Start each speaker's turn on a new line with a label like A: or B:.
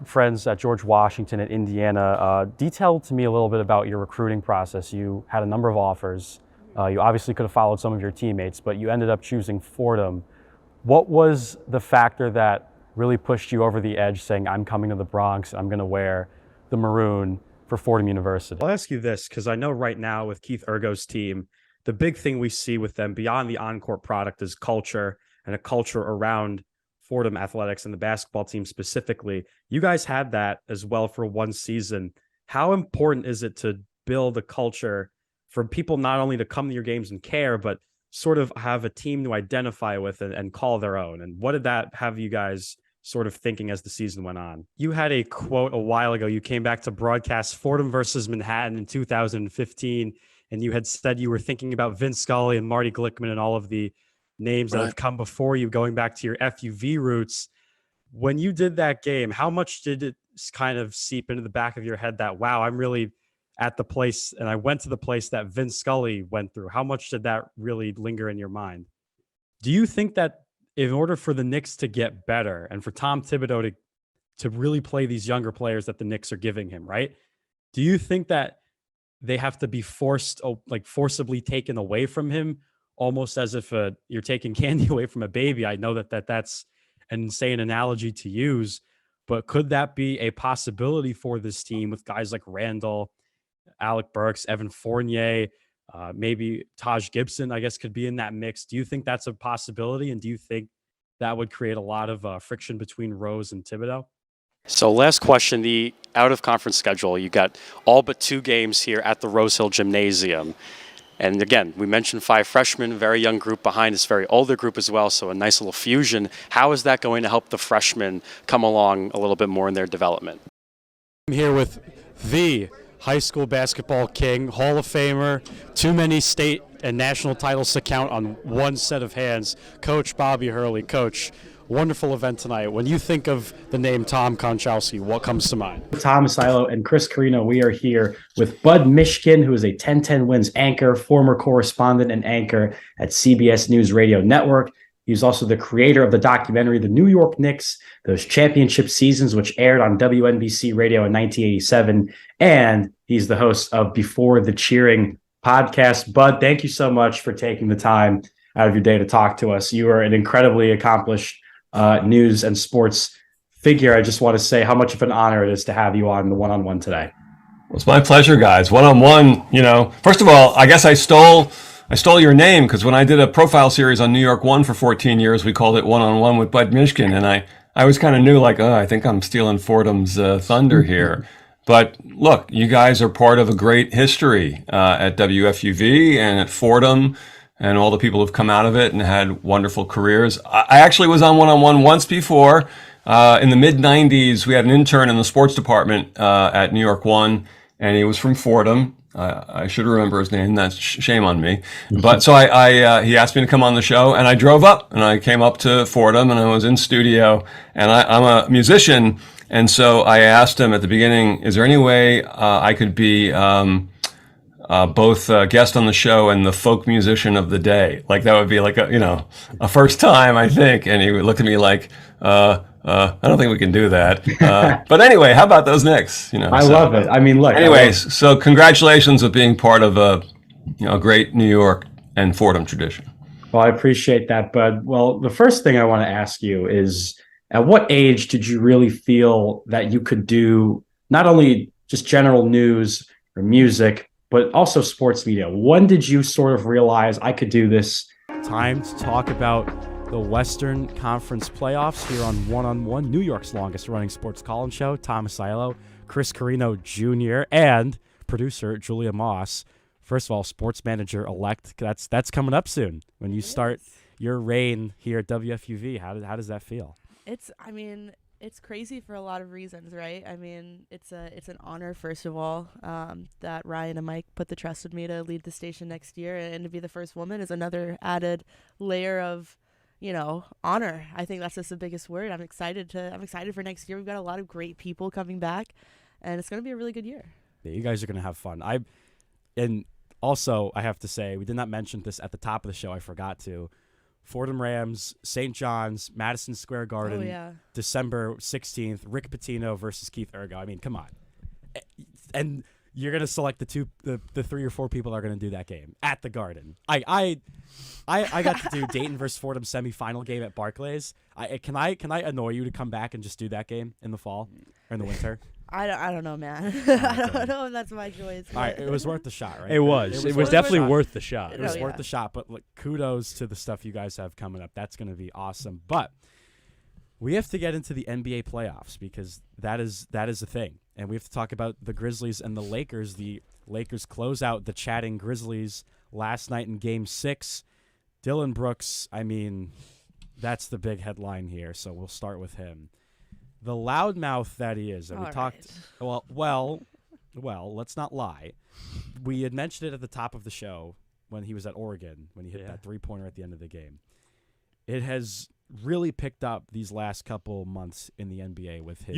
A: friends at George Washington and Indiana. Detail to me a little bit about your recruiting process. You had a number of offers. You obviously could have followed some of your teammates, but you ended up choosing Fordham. What was the factor that really pushed you over the edge saying, I'm coming to the Bronx, I'm going to wear the maroon for Fordham University? I'll ask you this, because I know right now with Keith Urgo's team, the big thing we see with them beyond the on-court product is culture, and a culture around Fordham athletics and the basketball team specifically. You guys had that as well for one season. How important is it to build a culture for people not only to come to your games and care, but sort of have a team to identify with and call their own? And what did that have you guys sort of thinking as the season went on? You had a quote a while ago. You came back to broadcast Fordham versus Manhattan in 2015, and you had said you were thinking about Vince Scully and Marty Glickman and all of the names that have come before you, going back to your FUV roots. When you did that game, how much did it kind of seep into the back of your head that, wow, I'm really at the place, and I went to the place that Vince Scully went through? How much did that really linger in your mind? Do you think that in order for the Knicks to get better and for Tom Thibodeau to really play these younger players that the Knicks are giving him, right? Do you think that they have to be forcibly taken away from him, almost as if you're taking candy away from a baby? I know that's an insane analogy to use, but could that be a possibility for this team with guys like Randall, Alec Burks, Evan Fournier, maybe Taj Gibson, I guess, could be in that mix? Do you think that's a possibility? And do you think that would create a lot of friction between Rose and Thibodeau? So last question, the out-of-conference schedule. You got all but 2 games here at the Rose Hill Gymnasium. And again, we mentioned 5 freshmen, very young group behind this very older group as well, so a nice little fusion. How is that going to help the freshmen come along a little bit more in their development? I'm here with the high school basketball king, Hall of Famer, too many state and national titles to count on one set of hands, Coach Bobby Hurley. Coach, wonderful event tonight. When you think of the name Tom Konchowski, what comes to mind?
B: Thomas Aiello and Chris Carino, we are here with Bud Mishkin, who is a 1010 Wins anchor, former correspondent and anchor at CBS News Radio Network. He's also the creator of the documentary, The New York Knicks, those championship seasons, which aired on WNBC Radio in 1987. And he's the host of Before the Cheering podcast. Bud, thank you so much for taking the time out of your day to talk to us. You are an incredibly accomplished news and sports figure. I just want to say how much of an honor it is to have you on the one-on-one today.
C: Well, it's my pleasure, guys. One-on-one, first of all, I guess I stole your name because when I did a profile series on New York One for 14 years, we called it One-on-One with Bud Mishkin. And I was kind of new, like, I think I'm stealing Fordham's thunder here. But look, you guys are part of a great history at WFUV and at Fordham, and all the people who've come out of it and had wonderful careers. I actually was on One-on-One once before. In the mid-'90s, we had an intern in the sports department at New York One, and he was from Fordham. I should remember his name. That's shame on me. But so he asked me to come on the show, and I drove up, and I came up to Fordham, and I was in studio, and I'm a musician, and so I asked him at the beginning, is there any way I could be both guest on the show and the folk musician of the day? Like that would be like a first time, I think. And he looked at me like, I don't think we can do that. But anyway, how about those Knicks?
B: I love it. I mean, look.
C: Anyways, so congratulations on being part of a great New York and Fordham tradition.
B: Well, I appreciate that, Bud. Well, the first thing I want to ask you is, at what age did you really feel that you could do not only just general news or music, but also sports media? When did you sort of realize I could do this?
A: Time to talk about the Western Conference playoffs here on One-on-One, New York's longest running sports call-in show. Thomas Aiello, Chris Carino Jr., and producer Julia Moss. First of all, sports manager-elect. That's coming up soon when you start your reign here at WFUV. How does that feel?
D: It's crazy for a lot of reasons, right? I mean, it's an honor, first of all, that Ryan and Mike put the trust in me to lead the station next year, and to be the first woman is another added layer of, honor. I think that's just the biggest word. I'm excited for next year. We've got a lot of great people coming back, and it's going to be a really good year.
A: Yeah, you guys are going to have fun. And also, I have to say, we did not mention this at the top of the show. I forgot to.
E: Fordham Rams, St. John's, Madison Square Garden,
D: Oh yeah.
E: December 16th, Rick Pitino versus Keith Urgo. I mean, come on. And you're going to select the 3 or 4 people that are going to do that game at the Garden. I got to do Dayton versus Fordham semifinal game at Barclays. Can I annoy you to come back and just do that game in the fall or in the winter?
D: I don't know, man.
E: right,
D: I
E: then.
D: don't know if that's my choice.
E: All right, it was worth the shot, right?
F: It was. It was
E: worth the
F: definitely
E: shot.
F: worth the shot.
E: It was
D: Oh,
E: worth
D: yeah.
E: the shot, but look, kudos to the stuff you guys have coming up. That's going to be awesome. But we have to get into the NBA playoffs because that is a thing. And we have to talk about the Grizzlies and the Lakers. The Lakers close out the chatting Grizzlies last night in Game 6. Dylan Brooks, I mean, that's the big headline here, so we'll start with him. The loudmouth that he is, and we
D: All
E: talked. Well, let's not lie. We had mentioned it at the top of the show when he was at Oregon, when he hit that 3-pointer at the end of the game. It has really picked up these last couple months in the NBA with his